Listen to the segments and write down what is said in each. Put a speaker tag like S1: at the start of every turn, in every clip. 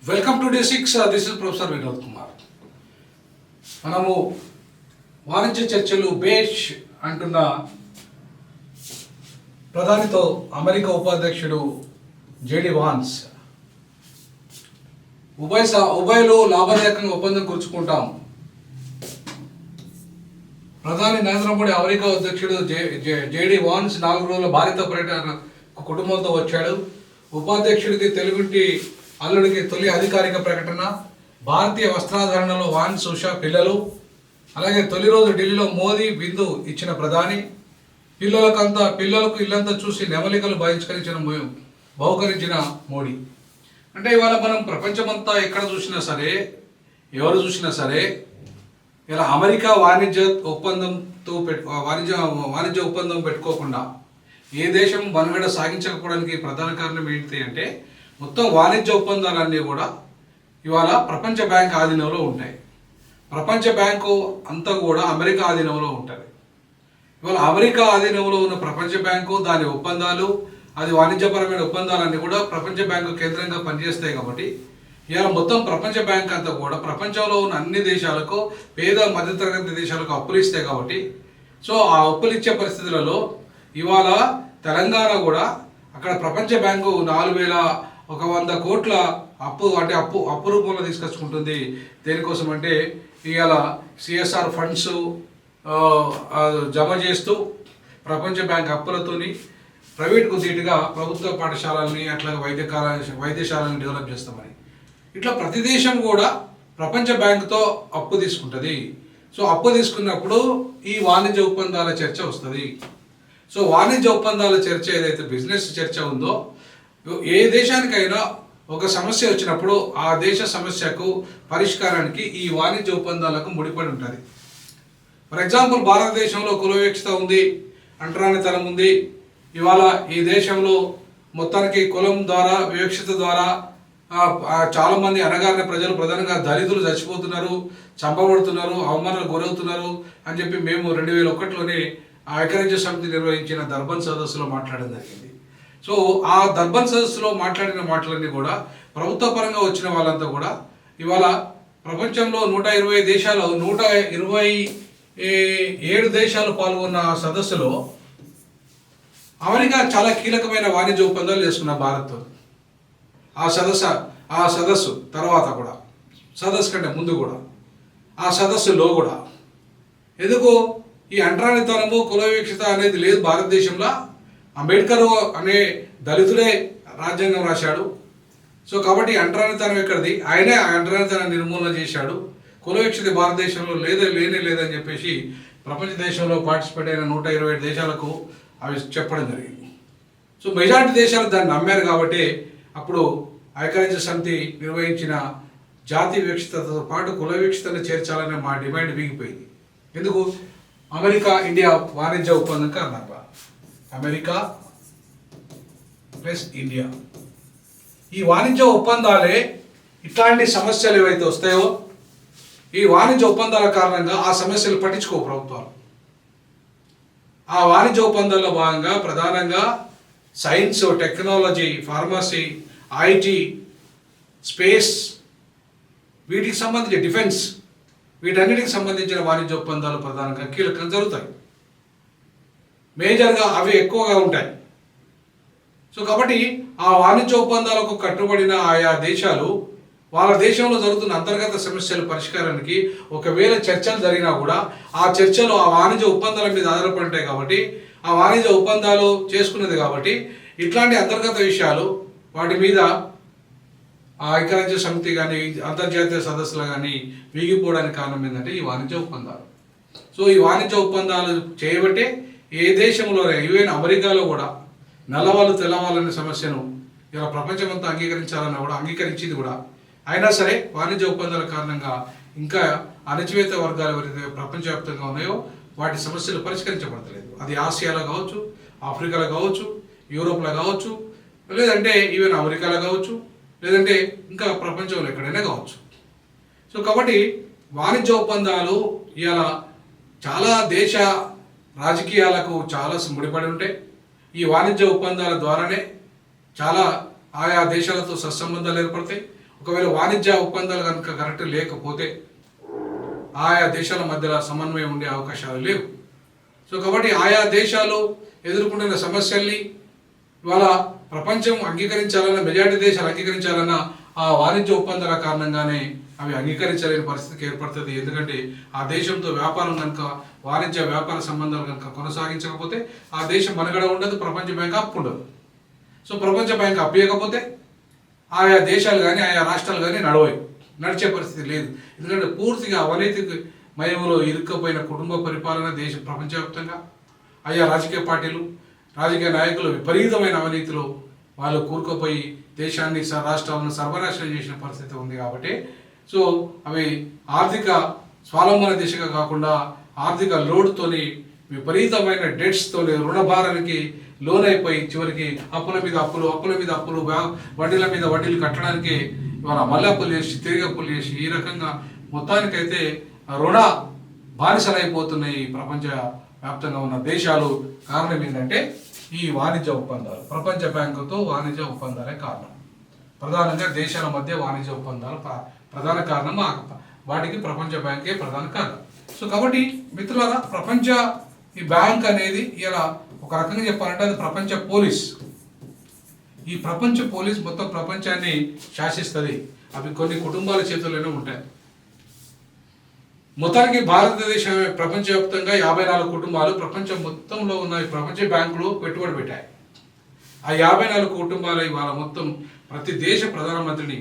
S1: Welcome to day 6. This is professor Vinod Kumar. మనము వాణిజ్య చర్చలు బేష్ అంటున్న ప్రధానితో అమెరికా ఉపాధ్యక్షుడు జేడి వాన్స్ ఉభయలో లాభదాయకంగా ఒప్పందం కూర్చుకుంటాం. ప్రధాని నరేంద్ర మోడీ అమెరికా అధ్యక్షుడు జేడి వాన్స్ 4 రోజుల భారత పర్యటన కుటుంబంతో వచ్చాడు. ఉపాధ్యక్షుడికి తెలుగుంటి అల్లుడికి తొలి అధికారిక ప్రకటన. భారతీయ వస్త్రాధారణలో వాన్స్ ఉషా పిల్లలు. అలాగే తొలి రోజు ఢిల్లీలో మోదీ బిందు ఇచ్చిన ప్రధాని. పిల్లలకు ఇల్లంతా చూసి నెమలికలు బహుకరించిన మోడీ. అంటే ఇవాళ మనం ప్రపంచమంతా ఎక్కడ చూసినా సరే, ఎవరు చూసినా సరే, ఇలా అమెరికా వాణిజ్య ఒప్పందం పెట్టుకోకుండా ఏ దేశం మనుగడ సాగించకపోవడానికి ప్రధాన కారణం ఏంటి అంటే, మొత్తం వాణిజ్య ఒప్పందాలన్నీ కూడా ఇవాళ ప్రపంచ బ్యాంక్ ఆధీనంలో ఉంటాయి. ప్రపంచ బ్యాంకు అంతా కూడా అమెరికా ఆధీనంలో ఉంటుంది. ఇవాళ అమెరికా ఆధీనంలో ఉన్న ప్రపంచ బ్యాంకు, దాని ఒప్పందాలు, అది వాణిజ్యపరమైన ఒప్పందాలన్నీ కూడా ప్రపంచ బ్యాంకు కేంద్రంగా పనిచేస్తాయి. కాబట్టి ఇవాళ మొత్తం ప్రపంచ బ్యాంక్ అంతా కూడా ప్రపంచంలో ఉన్న అన్ని దేశాలకు, పేద మధ్యతరగతి దేశాలకు అప్పులు ఇస్తాయి. కాబట్టి సో ఆ అప్పులు ఇచ్చే పరిస్థితులలో ఇవాళ తెలంగాణ కూడా అక్కడ ప్రపంచ బ్యాంకు 4,100 కోట్ల అప్పు రూపంలో తీసుకొచ్చుకుంటుంది. దేనికోసం అంటే ఇవాళ సిఎస్ఆర్ ఫండ్స్ జమ చేస్తూ ప్రపంచ బ్యాంక్ అప్పులతోని ప్రైవేట్కు ధీటుగా ప్రభుత్వ పాఠశాలల్ని, అట్లాగే వైద్యశాలని డెవలప్ చేస్తామని. ఇట్లా ప్రతి దేశం కూడా ప్రపంచ బ్యాంకుతో అప్పు తీసుకుంటుంది. సో అప్పు తీసుకున్నప్పుడు ఈ వాణిజ్య ఒప్పందాల చర్చ వస్తుంది. సో వాణిజ్య ఒప్పందాల చర్చ ఏదైతే బిజినెస్ చర్చ ఉందో, ఏ దేశానికైనా ఒక సమస్య వచ్చినప్పుడు ఆ దేశ సమస్యకు పరిష్కారానికి ఈ వాణిజ్య ఒప్పందాలకు ముడిపడి ఉంటుంది. ఫర్ ఎగ్జాంపుల్, భారతదేశంలో కుల వివక్షత ఉంది, అంటరానితనం ఉంది. ఇవాళ ఈ దేశంలో మొత్తానికి కులం ద్వారా, వివక్షత ద్వారా చాలామంది అణగారిన ప్రజలు, ప్రధానంగా దళితులు చచ్చిపోతున్నారు, చంపబడుతున్నారు, అవమానాలకు గురవుతున్నారు అని చెప్పి మేము 2001లోనే ఐక్యరాజ్య సమితి నిర్వహించిన దర్బన్ సదస్సులో మాట్లాడడం జరిగింది. సో ఆ దర్బన్ సదస్సులో మాట్లాడిన మాటలన్నీ కూడా ప్రభుత్వ పరంగా వచ్చిన వాళ్ళంతా కూడా ఇవాళ ప్రపంచంలో 127 దేశాలు పాల్గొన్న సదస్సులో అమెరికా చాలా కీలకమైన వాణిజ్య ఒప్పందాలు చేసుకున్న భారత్తో. ఆ సదస్సు తర్వాత కూడా, సదస్సు కంటే ముందు కూడా, ఆ సదస్సులో కూడా ఎందుకు ఈ అంటరానితనము, కుల వివక్షత అనేది లేదు భారతదేశంలో. అంబేద్కర్ అనే దళితుడే రాజ్యాంగం రాశాడు. సో కాబట్టి అంటరానితనం ఎక్కడిది? ఆయనే అంటరానితనం నిర్మూలన చేశాడు. కుల వివక్షత భారతదేశంలో లేదని చెప్పేసి ప్రపంచ దేశంలో పార్టిసిపేట్ అయిన 127 దేశాలకు అవి చెప్పడం జరిగింది. సో మెజారిటీ దేశాలు దాన్ని నమ్మారు. కాబట్టి అప్పుడు ఐక్యరాజ్య సమితి నిర్వహించిన జాతి వివక్షతతో పాటు కుల వివక్షతను చేర్చాలనే మా డిమాండ్ వీగిపోయింది. ఎందుకు? అమెరికా ఇండియా వాణిజ్య ఒప్పందం కారణంగా. అమెరికా ప్లస్ ఇండియా, ఈ వాణిజ్య ఒప్పందాలే ఇట్లాంటి సమస్యలు ఏవైతే వస్తాయో, ఈ వాణిజ్య ఒప్పందాల కారణంగా ఆ సమస్యలు పట్టించుకో ప్రభుత్వాలు. ఆ వాణిజ్య ఒప్పందాల్లో భాగంగా ప్రధానంగా science, technology, pharmacy, IT, space, వీటికి సంబంధించి డిఫెన్స్, వీటన్నిటికి సంబంధించిన వాణిజ్య ఒప్పందాలు ప్రధానంగా కీలకంగా జరుగుతాయి. మేజర్గా అవి ఎక్కువగా ఉంటాయి. సో కాబట్టి ఆ వాణిజ్య ఒప్పందాలకు కట్టుబడిన ఆయా దేశాలు వాళ్ళ దేశంలో జరుగుతున్న అంతర్గత సమస్యల పరిష్కారానికి ఒకవేళ చర్చలు జరిగినా కూడా ఆ చర్చలు ఆ వాణిజ్య ఒప్పందాల మీద ఆధారపడి ఉంటాయి. కాబట్టి ఆ వాణిజ్య ఒప్పందాలు చేసుకున్నది కాబట్టి ఇట్లాంటి అంతర్గత విషయాలు వాటి మీద ఆ ఐక్యరాజ్య సమితి కానీ, అంతర్జాతీయ సదస్సులు కానీ వీగిపోవడానికి కారణం ఏంటంటే ఈ వాణిజ్య ఒప్పందాలు. సో ఈ వాణిజ్య ఒప్పందాలు చేయబట్టే ఏ దేశంలోనే, ఈవెన్ అమెరికాలో కూడా నల్లవాళ్ళు తెల్లవాళ్ళనే సమస్యను ఇలా ప్రపంచమంతా అంగీకరించింది కూడా. అయినా సరే వాణిజ్య ఒప్పందాల కారణంగా ఇంకా అణచివేత వర్గాలు ఎవరైతే ప్రపంచవ్యాప్తంగా ఉన్నాయో వాటి సమస్యలు పరిష్కరించబడతలేదు. అది ఆసియాలో కావచ్చు, ఆఫ్రికాలో కావచ్చు, యూరోప్లో కావచ్చు, లేదంటే ఈవెన్ అమెరికాలో కావచ్చు, లేదంటే ఇంకా ప్రపంచంలో ఎక్కడైనా కావచ్చు. సో కాబట్టి వాణిజ్య ఒప్పందాలు ఇలా చాలా దేశ రాజకీయాలకు చాలా ముడిపడి ఉంటాయి. ఈ వాణిజ్య ఒప్పందాల ద్వారానే చాలా ఆయా దేశాలతో సత్సంబంధాలు ఏర్పడతాయి. ఒకవేళ వాణిజ్య ఒప్పందాలు కనుక కరెక్ట్ లేకపోతే ఆయా దేశాల మధ్యలో సమన్వయం ఉండే అవకాశాలు లేవు. సో కాబట్టి ఆయా దేశాలు ఎదుర్కొంటున్న సమస్యల్ని ఇవాళ ప్రపంచం అంగీకరించాలన్నా, మెజారిటీ దేశాలు అంగీకరించాలన్నా ఆ వాణిజ్య ఒప్పందాల కారణంగానే అవి అంగీకరించలేని పరిస్థితికి ఏర్పడుతుంది. ఎందుకంటే ఆ దేశంతో వ్యాపారం కనుక, వాణిజ్య వ్యాపార సంబంధాలు కనుక కొనసాగించకపోతే ఆ దేశం మనుగడ ఉండదు, ప్రపంచ బ్యాంక్ అప్పు ఉండదు. సో ప్రపంచ బ్యాంక్ అప్పేయకపోతే ఆయా దేశాలు కానీ ఆయా రాష్ట్రాలు కానీ నడిచే పరిస్థితి లేదు. ఎందుకంటే పూర్తిగా అవినీతికి మయంలో ఇరుక్కపోయిన కుటుంబ పరిపాలన దేశం ప్రపంచవ్యాప్తంగా ఆయా రాజకీయ పార్టీలు, రాజకీయ నాయకులు విపరీతమైన అవినీతిలో వాళ్ళు కూరుకుపోయి దేశాన్ని, రాష్ట్రాలను సర్వనాశనం చేసిన పరిస్థితి ఉంది. కాబట్టి సో అవి ఆర్థిక స్వావలంబన దిశగా కాకుండా ఆర్థిక లోడ్తోని, విపరీతమైన డెట్స్తోని, రుణభారానికి లోనైపోయి చివరికి అప్పుల మీద అప్పులు, వడ్డీల మీద వడ్డీలు కట్టడానికి ఇవాళ మళ్ళీ అప్పులు చేసి, తిరిగి అప్పులు చేసి, ఈ రకంగా మొత్తానికైతే రుణ బానిసలైపోతున్నాయి ప్రపంచ వ్యాప్తంగా ఉన్న దేశాలు. కారణం ఏంటంటే ఈ వాణిజ్య ఒప్పందాలు, ప్రపంచ బ్యాంకుతో వాణిజ్య ఒప్పందాలే కారణం. ప్రధానంగా దేశాల మధ్య వాణిజ్య ఒప్పందాలు ప్రధాన కారణం. వాటికి ప్రపంచ బ్యాంకే ప్రధాన కారణం. సో కాబట్టి మిత్రులారా, ఈ బ్యాంక్ అనేది ఇలా ఒక రకంగా చెప్పాలంటే అది ప్రపంచ పోలీస్. ఈ ప్రపంచ పోలీస్ మొత్తం ప్రపంచాన్ని శాసిస్తుంది. అవి కొన్ని కుటుంబాల చేతుల్లోనే ఉంటాయి. మొత్తానికి భారతదేశం ప్రపంచవ్యాప్తంగా 54 కుటుంబాలు ప్రపంచం మొత్తంలో ఉన్న ప్రపంచ బ్యాంకులో పెట్టుబడి పెట్టాయి. ఆ 54 కుటుంబాలు ఇవాళ మొత్తం ప్రతి దేశ ప్రధానమంత్రిని,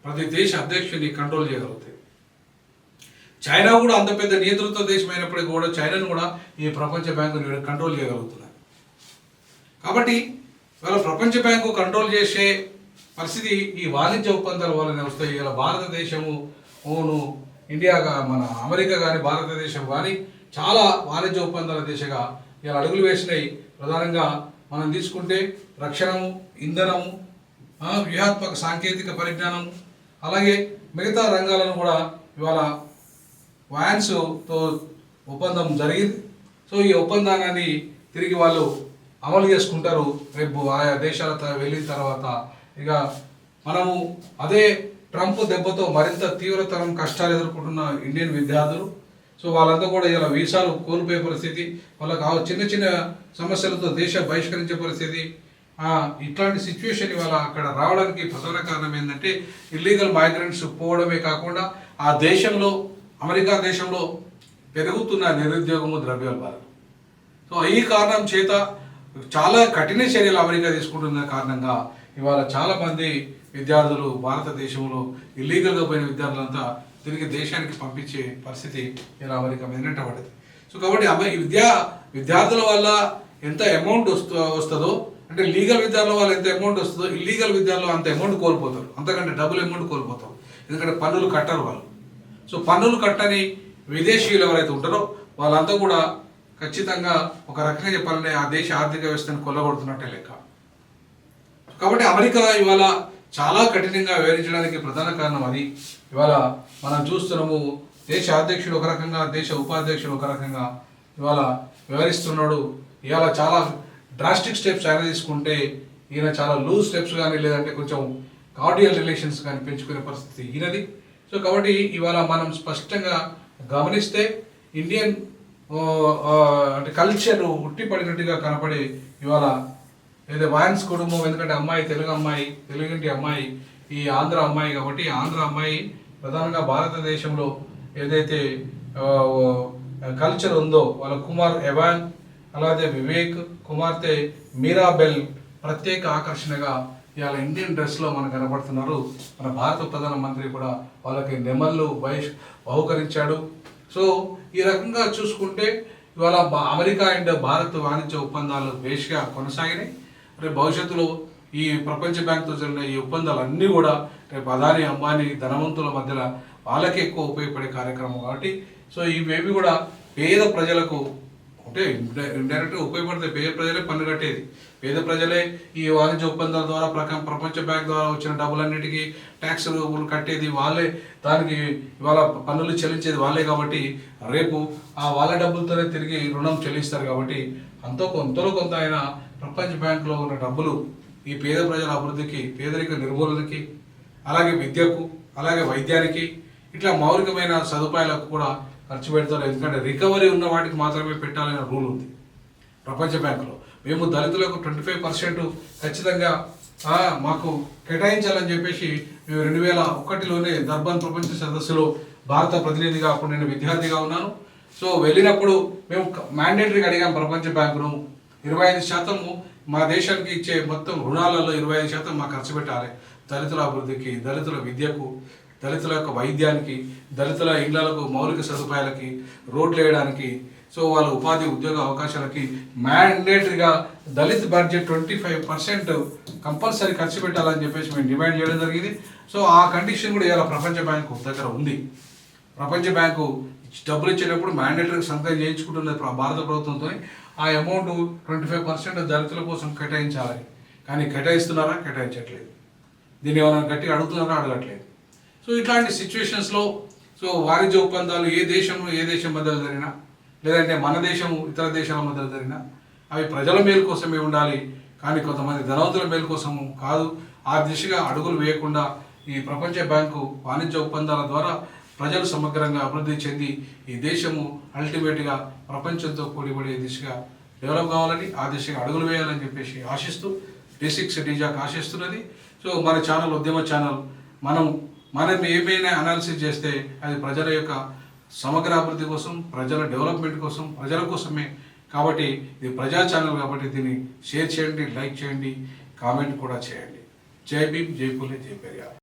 S1: ప్రతి దేశ అధ్యక్షుడిని కంట్రోల్ చేయగలుగుతాయి. చైనా కూడా అంత పెద్ద నియంత్రిత దేశం అయినప్పటికీ కూడా చైనాను కూడా ఈ ప్రపంచ బ్యాంకుని కంట్రోల్ చేయగలుగుతున్నారు. కాబట్టి ఇవాళ ప్రపంచ బ్యాంకు కంట్రోల్ చేసే పరిస్థితి ఈ వాణిజ్య ఒప్పందాల వల్లనే వస్తాయి. ఇలా భారతదేశము ఇండియా, మన అమెరికా కానీ భారతదేశం కానీ చాలా వాణిజ్య ఒప్పందాల దిశగా ఇలా అడుగులు వేసినాయి. ప్రధానంగా మనం తీసుకుంటే రక్షణము, ఇంధనము, వ్యూహాత్మక సాంకేతిక పరిజ్ఞానం, అలాగే మిగతా రంగాలను కూడా ఇవాళ వాయన్స్తో ఒప్పందం జరిగింది. సో ఈ ఒప్పందాన్ని తిరిగి వాళ్ళు అమలు చేసుకుంటారు రేపు ఆయా దేశాల వెళ్ళిన తర్వాత. ఇక మనము అదే ట్రంప్ దెబ్బతో మరింత తీవ్రతరం కష్టాలు ఎదుర్కొంటున్న ఇండియన్ విద్యార్థులు, సో వాళ్ళంతా కూడా ఇలా వీసాలు కోల్పోయే పరిస్థితి, వాళ్ళకు చిన్న చిన్న సమస్యలతో దేశం బహిష్కరించే పరిస్థితి, ఇట్లాంటి సిచ్యువేషన్ ఇవాళ అక్కడ రావడానికి ప్రధాన కారణం ఏంటంటే ఇల్లీగల్ మైగ్రెంట్స్ పోవడమే కాకుండా ఆ దేశంలో, అమెరికా దేశంలో పెరుగుతున్న నిరుద్యోగము, ద్రవ్యోల్బణం. సో ఈ కారణం చేత చాలా కఠిన చర్యలు అమెరికా తీసుకుంటున్న కారణంగా ఇవాళ చాలామంది విద్యార్థులు భారతదేశంలో ఇల్లీగల్గా పోయిన విద్యార్థులంతా తిరిగి దేశానికి పంపించే పరిస్థితి ఇలా అమెరికా మీద నెట్టబడింది. సో కాబట్టి విద్యార్థుల వల్ల ఎంత అమౌంట్ వస్తుందో, అంటే లీగల్ విద్యార్థుల వల్ల ఎంత అమౌంట్ వస్తుందో ఇల్లీగల్ విద్యార్థులు అంత అమౌంట్ కోల్పోతారు, అంతకంటే డబుల్ అమౌంట్ కోల్పోతారు. ఎందుకంటే పన్నులు కట్టరు వాళ్ళు. సో పన్నులు కట్టని విదేశీయులు ఎవరైతే ఉంటారో వాళ్ళంతా కూడా ఖచ్చితంగా ఒక రకంగా చెప్పాలంటే ఆ దేశ ఆర్థిక వ్యవస్థను కొల్లగొడుతున్నట్టే లెక్క. కాబట్టి అమెరికా ఇవాళ చాలా కఠినంగా వ్యవహరించడానికి ప్రధాన కారణం అది. ఇవాళ మనం చూస్తున్నాము, దేశ అధ్యక్షుడు ఒక రకంగా, దేశ ఉపాధ్యక్షుడు ఒక రకంగా ఇవాళ వ్యవహరిస్తున్నాడు. ఇవాళ చాలా డ్రాస్టిక్ స్టెప్స్ ఆయన తీసుకుంటే ఈయన చాలా లూజ్ స్టెప్స్ కానీ లేదంటే కొంచెం కార్డియల్ రిలేషన్స్ కానీ పెంచుకునే పరిస్థితి ఈయనది. సో కాబట్టి ఇవాళ మనం స్పష్టంగా గమనిస్తే ఇండియన్ అంటే కల్చర్ ఉట్టిపడినట్టుగా కనపడి ఇవాళ ఏదో వాయన్స్ కుటుంబం, ఎందుకంటే అమ్మాయి తెలుగింటి అమ్మాయి, ఈ ఆంధ్ర అమ్మాయి కాబట్టి ఆంధ్ర అమ్మాయి ప్రధానంగా భారతదేశంలో ఏదైతే కల్చర్ ఉందో వాళ్ళ కుమార్ ఎవాన్, అలాగే వివేక్ కుమార్తె మీరాబెల్ ప్రత్యేక ఆకర్షణగా ఇవాళ ఇండియన్ డ్రెస్లో మనకు కనబడుతున్నారు. మన భారత ప్రధానమంత్రి కూడా వాళ్ళకి నెమళ్ళు బహుకరించాడు. సో ఈ రకంగా చూసుకుంటే ఇవాళ అమెరికా అండ్ భారత్ వాణిజ్య ఒప్పందాలు బేష్గా కొనసాగినాయి. రేపు భవిష్యత్తులో ఈ ప్రపంచ బ్యాంకుతో జరిగిన ఈ ఒప్పందాలు అన్నీ కూడా రేపు అదాని అంబానీ ధనవంతుల మధ్యలో వాళ్ళకే ఎక్కువ ఉపయోగపడే కార్యక్రమం కాబట్టి సో ఇవేవి కూడా పేద ప్రజలకు అంటే ఇండైరెక్ట్గా ఉపయోగపడితే పేద ప్రజలే పన్ను కట్టేది, పేద ప్రజలే ఈ వాణిజ్య ఒప్పందాల ద్వారా ప్రపంచ బ్యాంక్ ద్వారా వచ్చిన డబ్బులన్నిటికీ ట్యాక్సులు కట్టేది వాళ్ళే, దానికి ఇవాళ పన్నులు చెల్లించేది వాళ్ళే. కాబట్టి రేపు ఆ వాళ్ళ డబ్బులతోనే తిరిగి రుణం చెల్లిస్తారు. కాబట్టి కొంతలో కొంత అయినా ప్రపంచ బ్యాంకులో ఉన్న డబ్బులు ఈ పేద ప్రజల అభివృద్ధికి, పేదరిక నిర్మూలనకి, అలాగే విద్యకు, అలాగే వైద్యానికి, ఇట్లా మౌలికమైన సదుపాయాలకు కూడా ఖర్చు పెడతారు. ఎందుకంటే రికవరీ ఉన్న వాటికి మాత్రమే పెట్టాలనే రూల్ ఉంది ప్రపంచ బ్యాంకులో. మేము దళితులకు 25% ఖచ్చితంగా మాకు కేటాయించాలని చెప్పేసి మేము 2001లోనే దర్బాన్ ప్రపంచ సదస్సులో భారత ప్రతినిధిగా, అప్పుడు నేను విద్యార్థిగా ఉన్నాను. సో వెళ్ళినప్పుడు మేము మ్యాండేటరీగా అడిగాం ప్రపంచ బ్యాంకును, 25% మా దేశానికి ఇచ్చే మొత్తం రుణాలలో 25% మాకు ఖర్చు పెట్టాలి దళితుల అభివృద్ధికి, దళితుల విద్యకు, దళితుల యొక్క వైద్యానికి, దళితుల ఇళ్లకు మౌలిక సదుపాయాలకి, రోడ్లు వేయడానికి, సో వాళ్ళ ఉపాధి ఉద్యోగ అవకాశాలకి మ్యాండేటరీగా దళిత్ బడ్జెట్ 25% కంపల్సరీ ఖర్చు పెట్టాలని చెప్పేసి మేము డిమాండ్ చేయడం జరిగింది. సో ఆ కండిషన్ కూడా ఇలా ప్రపంచ బ్యాంకు దగ్గర ఉంది. ప్రపంచ బ్యాంకు డబ్బులు ఇచ్చేటప్పుడు మ్యాండేటరీగా సంతకం చేయించుకుంటున్నది భారత ప్రభుత్వంతో. ఆ అమౌంట్ 25% దళితుల కోసం కేటాయించాలి. కానీ కేటాయిస్తున్నారా? కేటాయించట్లేదు. దీన్ని ఏమైనా గట్టిగా అడుగుతున్నారా? అడగట్లేదు. సో ఇట్లాంటి సిచ్యువేషన్స్లో సో వాణిజ్య ఒప్పందాలు ఏ దేశం మధ్యలో జరిగినా, లేదంటే మన దేశము ఇతర దేశాల మధ్యలో జరిగినా అవి ప్రజల మేలు కోసమే ఉండాలి, కానీ కొంతమంది ధనవంతుల మేలు కోసము కాదు. ఆ దిశగా అడుగులు వేయకుండా ఈ ప్రపంచ బ్యాంకు వాణిజ్య ఒప్పందాల ద్వారా ప్రజలు సమగ్రంగా అభివృద్ధి చెంది ఈ దేశము అల్టిమేట్గా ప్రపంచంతో కూడిపడే దిశగా డెవలప్ కావాలని, ఆ దిశగా అడుగులు వేయాలని చెప్పేసి ఆశిస్తూ బేసిక్స్ డీజాక్ ఆశిస్తున్నది. సో మన ఛానల్ ఉద్యమ ఛానల్, మనం ఏమైనా అనాలిసిస్ చేస్తే అది ప్రజల యొక్క సమగ్ర అభివృద్ధి కోసం, ప్రజల డెవలప్మెంట్ కోసం, ప్రజల కోసమే. కాబట్టి ఇది ప్రజా ఛానల్ కాబట్టి దీన్ని షేర్ చేయండి, లైక్ చేయండి, కామెంట్ కూడా చేయండి. జై భీమ్, జై పూలే, జై పెరియార్.